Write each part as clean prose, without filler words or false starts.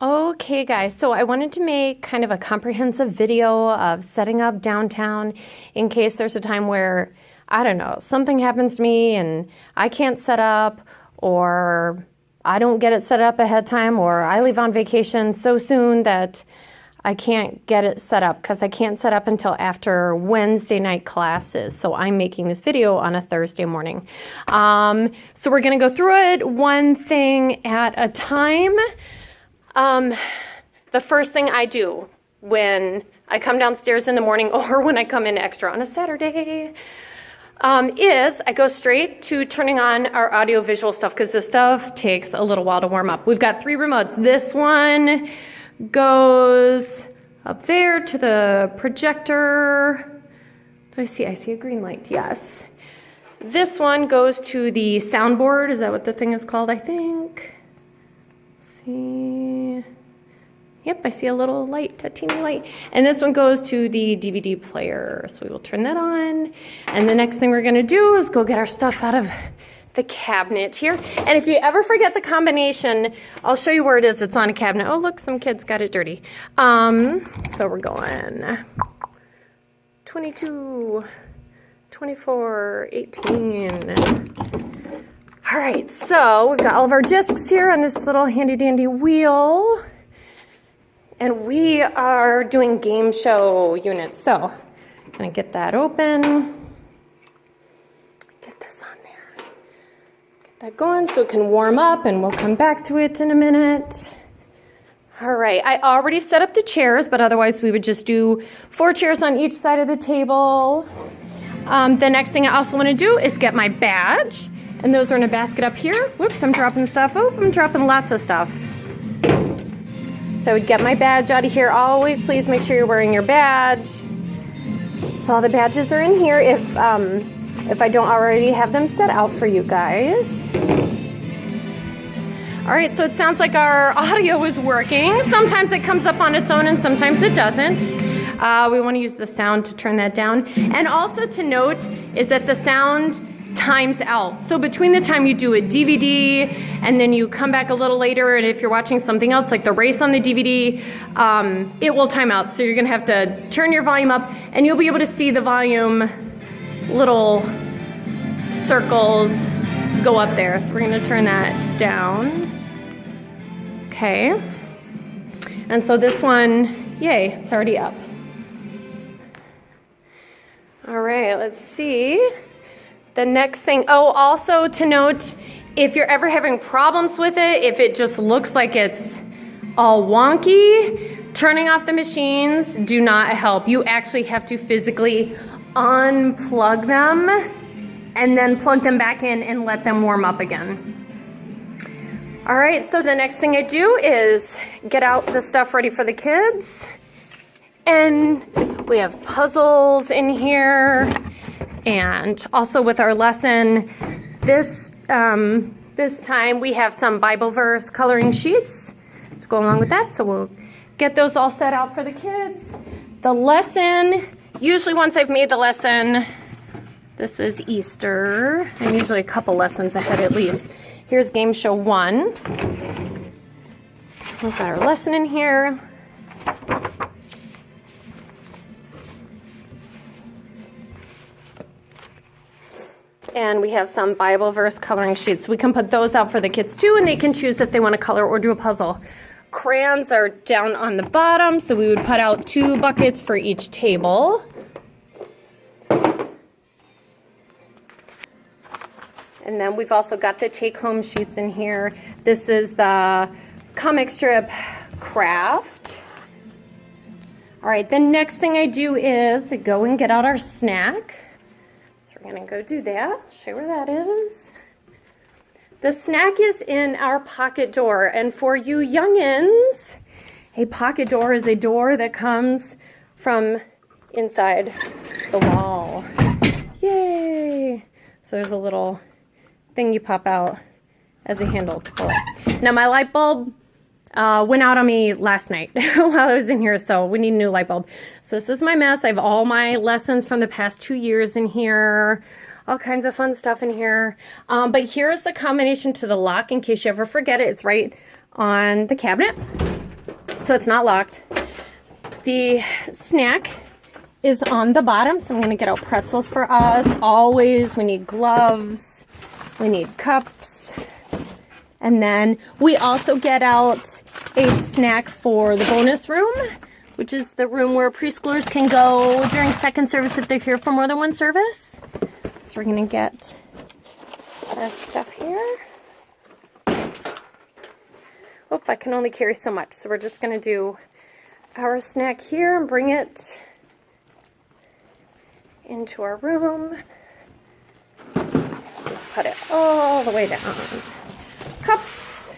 Okay guys, so I wanted to make kind of a comprehensive video of setting up downtown in case there's a time where, I don't know, something happens to me and I can't set up, or I don't get it set up ahead of time, or I leave on vacation so soon that I can't get it set up because I can't set up until after Wednesday night classes. So I'm making this video on a Thursday morning. So we're gonna go through it one thing at a time. The first thing I do when I come downstairs in the morning or when I come in extra on a Saturday is I go straight to turning on our audio-visual stuff because this stuff takes a little while to warm up. We've got 3 remotes. This one goes up there to the projector. Do I see a green light? Yes. This one goes to the soundboard. Is that what the thing is called? I think. See. Yep, I see a little light, a teeny light. And this one goes to the DVD player. So we will turn that on. And the next thing we're gonna do is go get our stuff out of the cabinet here. And if you ever forget the combination, I'll show you where it is. It's on a cabinet. Oh, look, some kids got it dirty. So we're going 22, 24, 18. All right, so we've got all of our discs here on this little handy dandy wheel. And we are doing game show units. So I'm gonna get that open. Get this on there. Get that going so it can warm up, and we'll come back to it in a minute. All right, I already set up the chairs, but otherwise we would just do 4 chairs on each side of the table. The next thing I also wanna do is get my badge. And those are in a basket up here. Whoops, I'm dropping stuff. Oh, I'm dropping lots of stuff. So I would get my badge out of here. Always please make sure you're wearing your badge. So all the badges are in here if I don't already have them set out for you guys. All right, so it sounds like our audio is working. Sometimes it comes up on its own and sometimes it doesn't. We want to use the sound to turn that down. And also to note is that the sound times out. So between the time you do a DVD and then you come back a little later, and if you're watching something else like the race on the DVD, it will time out. So you're gonna have to turn your volume up, and you'll be able to see the volume little circles go up there. So we're gonna turn that down. Okay. And so this one, yay, it's already up. All right, let's see. The next thing, oh, also to note, if you're ever having problems with it, if it just looks like it's all wonky, turning off the machines do not help. You actually have to physically unplug them and then plug them back in and let them warm up again. All right, so the next thing I do is get out the stuff ready for the kids. And we have puzzles in here. And also with our lesson, this time we have some Bible verse coloring sheets to go along with that. So we'll get those all set out for the kids. The lesson, usually once I've made the lesson, this is Easter. I'm usually a couple lessons ahead at least. Here's game show 1. We've got our lesson in here. And we have some Bible verse coloring sheets. We can put those out for the kids too, and they can choose if they want to color or do a puzzle. Crayons are down on the bottom, so we would put out 2 buckets for each table. And then we've also got the take-home sheets in here. This is the comic strip craft. All right, the next thing I do is go and get out our snack. We're gonna go do that, show you where that is. The snack is in our pocket door, and for you youngins, a pocket door is a door that comes from inside the wall. Yay! So there's a little thing you pop out as a handle to pull it. Now my light bulb went out on me last night while I was in here, so we need a new light bulb. So this is my mess. I have all my lessons from the past 2 years in here, all kinds of fun stuff in here. But here's the combination to the lock in case you ever forget it. It's right on the cabinet. so it's not locked. The snack is on the bottom, so I'm gonna get out pretzels for us. Always, we need gloves, we need cups, and then we also get out a snack for the bonus room, which is the room where preschoolers can go during second service if they're here for more than one service. So we're gonna get our stuff here. Oh, I can only carry so much, so we're just gonna do our snack here and bring it into our room. Just put it all the way down. Cups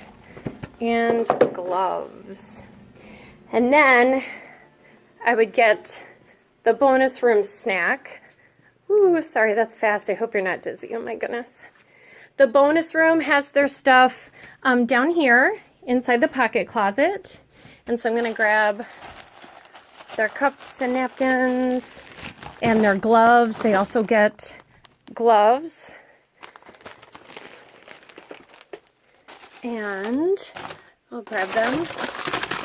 and gloves. And then I would get the bonus room snack. Ooh, sorry, that's fast. I hope you're not dizzy. Oh my goodness. The bonus room has their stuff down here inside the pocket closet. And so I'm going to grab their cups and napkins and their gloves. They also get gloves. And I'll grab them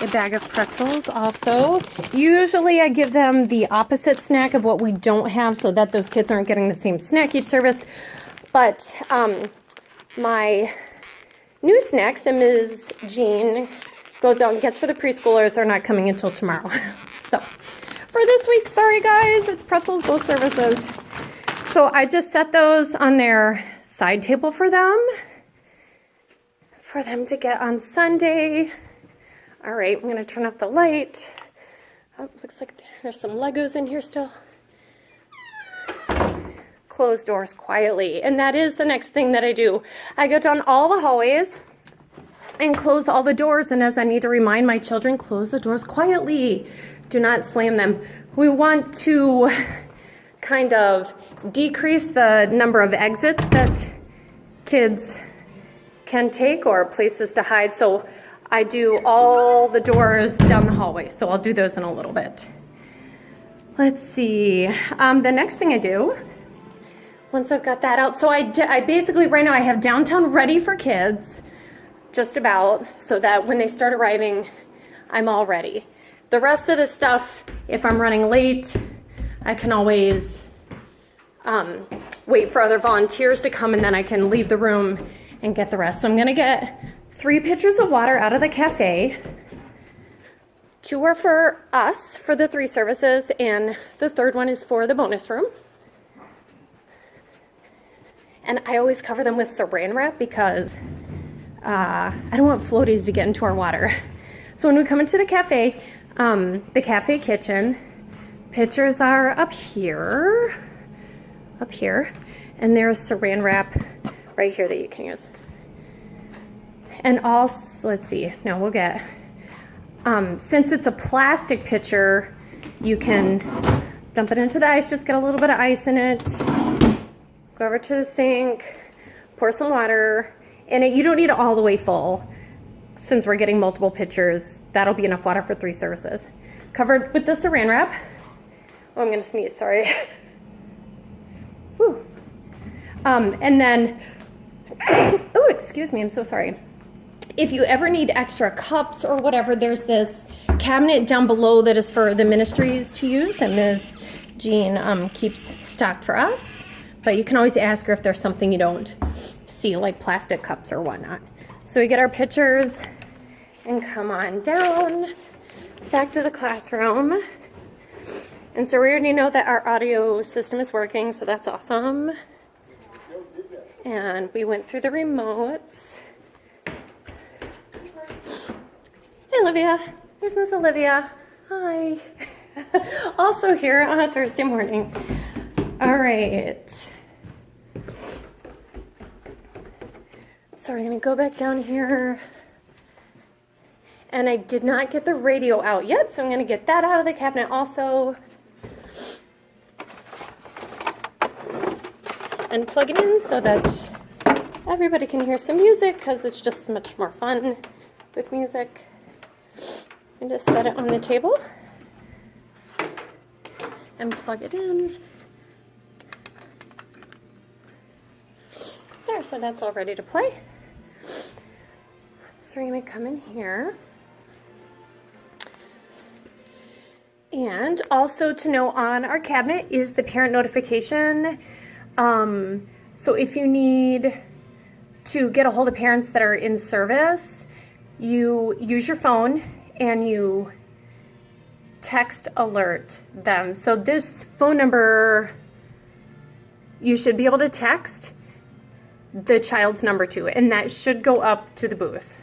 a bag of pretzels also. Usually I give them the opposite snack of what we don't have so that those kids aren't getting the same snack each service. But my new snacks that Ms. Jean goes out and gets for the preschoolers are not coming until tomorrow. So for this week, sorry guys, it's pretzels both services. So I just set those on their side table for them to get on Sunday. All right, I'm gonna turn off the light. Oh, looks like there's some Legos in here still. Close doors quietly. And that is the next thing that I do. I go down all the hallways and close all the doors. And as I need to remind my children, close the doors quietly. Do not slam them. We want to kind of decrease the number of exits that kids can take or places to hide. So I do all the doors down the hallway. So I'll do those in a little bit. Let's see. The next thing I do, once I've got that out, so I basically, right now I have downtown ready for kids, just about, so that when they start arriving, I'm all ready. The rest of the stuff, if I'm running late, I can always wait for other volunteers to come and then I can leave the room and get the rest. So I'm gonna get 3 pitchers of water out of the cafe. 2 are for us, for the 3 services, and the 3rd one is for the bonus room. And I always cover them with saran wrap because I don't want floaties to get into our water. So when we come into the cafe kitchen, pitchers are up here, and there's saran wrap right here that you can use. And also, let's see, now we'll get, since it's a plastic pitcher, you can dump it into the ice, just get a little bit of ice in it. Go over to the sink, pour some water in it. You don't need it all the way full. Since we're getting multiple pitchers, that'll be enough water for 3 services. Covered with the saran wrap. Oh, I'm gonna sneeze, sorry. Whew. And then, oh, excuse me, I'm so sorry. If you ever need extra cups or whatever, there's this cabinet down below that is for the ministries to use that Ms. Jean keeps stocked for us. But you can always ask her if there's something you don't see, like plastic cups or whatnot. So we get our pitchers and come on down back to the classroom. And so we already know that our audio system is working, so that's awesome. And we went through the remotes. Hey, Olivia. There's Miss Olivia. Hi. Also here on a Thursday morning. All right. So we're gonna go back down here. And I did not get the radio out yet, so I'm gonna get that out of the cabinet also. And plug it in so that everybody can hear some music, because it's just much more fun with music. And just set it on the table and plug it in. There, so that's all ready to play. So we're gonna come in here. And also to know on our cabinet is the parent notification. So if you need to get a hold of parents that are in service, you use your phone and you text alert them. So this phone number, you should be able to text the child's number to, and that should go up to the booth.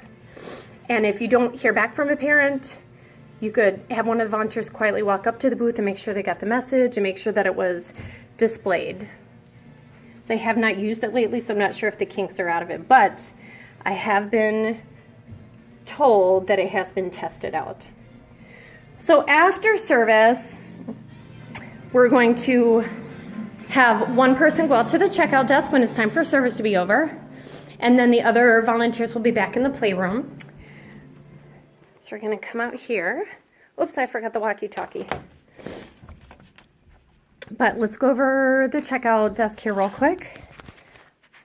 And if you don't hear back from a parent, you could have one of the volunteers quietly walk up to the booth and make sure they got the message and make sure that it was displayed. So I have not used it lately, so I'm not sure if the kinks are out of it, but I have been told that it has been tested out. So after service, we're going to have one person go out to the checkout desk when it's time for service to be over, and then the other volunteers will be back in the playroom. So we're going to come out here. Oops, I forgot the walkie-talkie. But let's go over the checkout desk here real quick.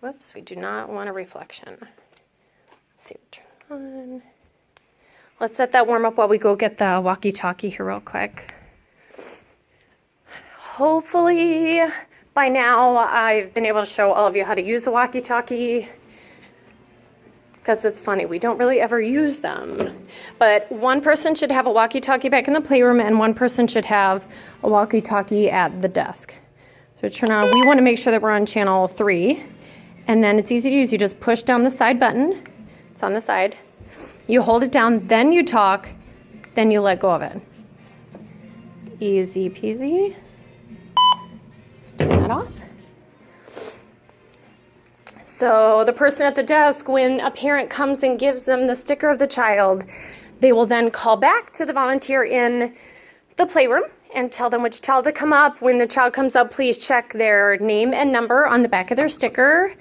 Whoops, we do not want a reflection. Let's see, turn on. Let's set that warm up while we go get the walkie-talkie here real quick. Hopefully by now I've been able to show all of you how to use a walkie-talkie, because it's funny, we don't really ever use them. But one person should have a walkie-talkie back in the playroom and one person should have a walkie-talkie at the desk. So turn on, we want to make sure that we're on channel 3, and then it's easy to use. You just push down the side button. It's on the side. You hold it down, then you talk, then you let go of it. Easy peasy. Let's turn that off. So the person at the desk, when a parent comes and gives them the sticker of the child, they will then call back to the volunteer in the playroom and tell them which child to come up. When the child comes up, please check their name and number on the back of their sticker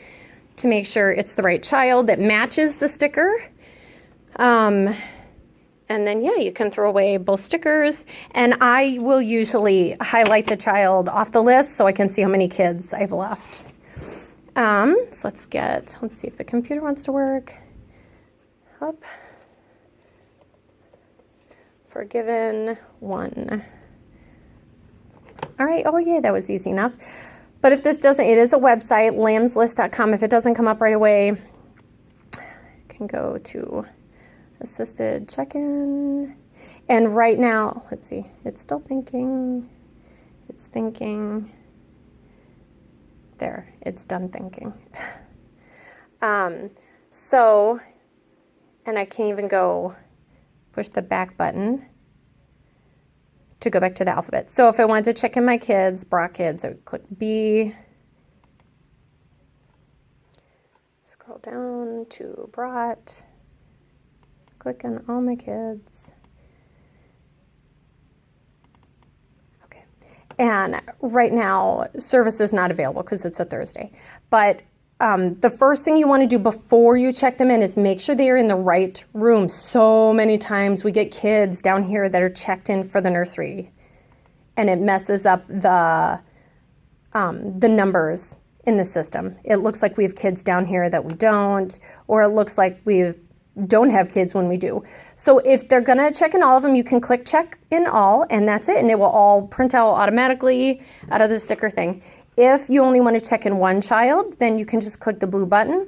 to make sure it's the right child that matches the sticker. And then, yeah, you can throw away both stickers. And I will usually highlight the child off the list so I can see how many kids I've left. So let's see if the computer wants to work. Up. Forgiven 1. All right, oh yeah, that was easy enough. But if this doesn't, it is a website, lambslist.com. If it doesn't come up right away, you can go to assisted check-in. And right now, let's see, it's still thinking. It's thinking. There, it's done thinking. So, and I can even go push the back button to go back to the alphabet. So if I wanted to check in my kids, brought kids, I would click B. Scroll down to brought. Click on all my kids. And right now, service is not available because it's a Thursday. But the first thing you want to do before you check them in is make sure they are in the right room. So many times we get kids down here that are checked in for the nursery, and it messes up the numbers in the system. It looks like we have kids down here that we don't, or it looks like we don't have kids when we do. So if they're gonna check in all of them, you can click check in all, and that's it, and it will all print out automatically out of the sticker thing. If you only want to check in one child, then you can just click the blue button.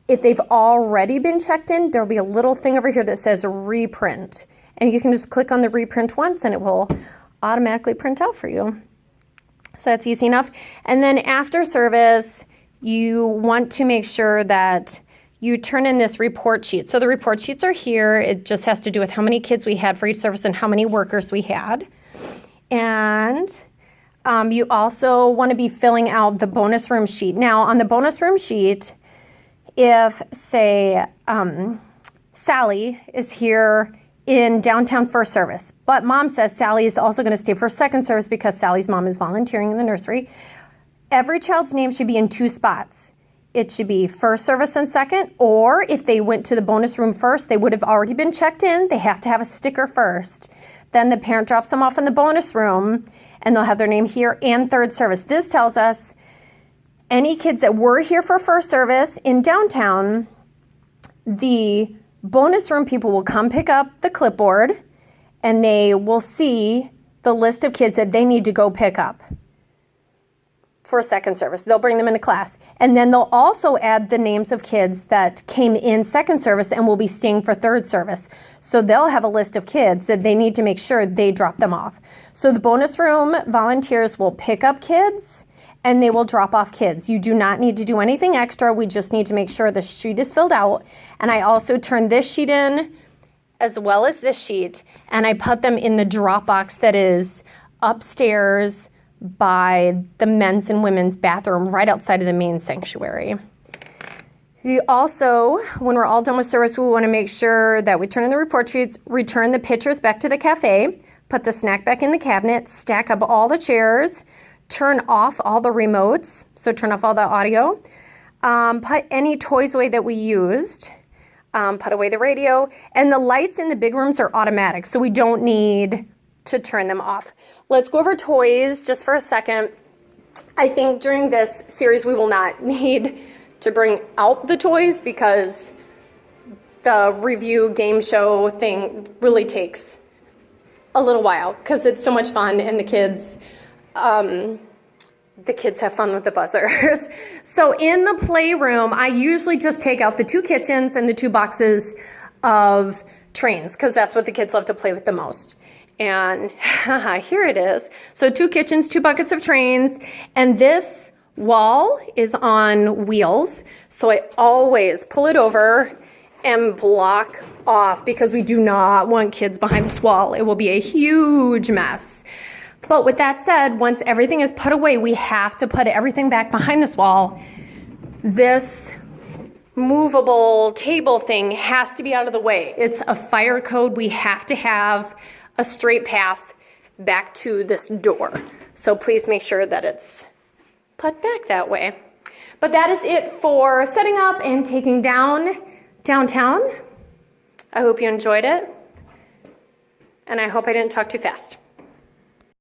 If they've already been checked in, there'll be a little thing over here that says reprint, and you can just click on the reprint once and it will automatically print out for you. So that's easy enough. And then after service, you want to make sure that you turn in this report sheet. So the report sheets are here. It just has to do with how many kids we had for each service and how many workers we had. And you also want to be filling out the bonus room sheet. Now on the bonus room sheet, if say Sally is here in downtown first service, but mom says Sally is also going to stay for second service because Sally's mom is volunteering in the nursery, every child's name should be in 2 spots. It should be first service and second, or if they went to the bonus room first, they would have already been checked in. They have to have a sticker first. Then the parent drops them off in the bonus room, and they'll have their name here and third service. This tells us any kids that were here for first service in downtown, the bonus room people will come pick up the clipboard, and they will see the list of kids that they need to go pick up for second service. They'll bring them into class. And then they'll also add the names of kids that came in second service and will be staying for third service. So they'll have a list of kids that they need to make sure they drop them off. So the bonus room volunteers will pick up kids and they will drop off kids. You do not need to do anything extra. We just need to make sure the sheet is filled out. And I also turn this sheet in as well as this sheet, and I put them in the drop box that is upstairs by the men's and women's bathroom right outside of the main sanctuary. We also, when we're all done with service, we want to make sure that we turn in the report sheets, return the pitchers back to the cafe, put the snack back in the cabinet, stack up all the chairs, turn off all the remotes, so turn off all the audio, put any toys away that we used, put away the radio, and the lights in the big rooms are automatic, so we don't need to turn them off. Let's go over toys just for a second. I think during this series we will not need to bring out the toys because the review game show thing really takes a little while because it's so much fun and the kids have fun with the buzzers. So in the playroom, I usually just take out the 2 kitchens and the 2 boxes of trains because that's what the kids love to play with the most. And here it is. So 2 kitchens, 2 buckets of trains, and this wall is on wheels. So I always pull it over and block off because we do not want kids behind this wall. It will be a huge mess. But with that said, once everything is put away, we have to put everything back behind this wall. This movable table thing has to be out of the way. It's a fire code. We have to have a straight path back to this door. So please make sure that it's put back that way. But that is it for setting up and taking down downtown. I hope you enjoyed it. And I hope I didn't talk too fast.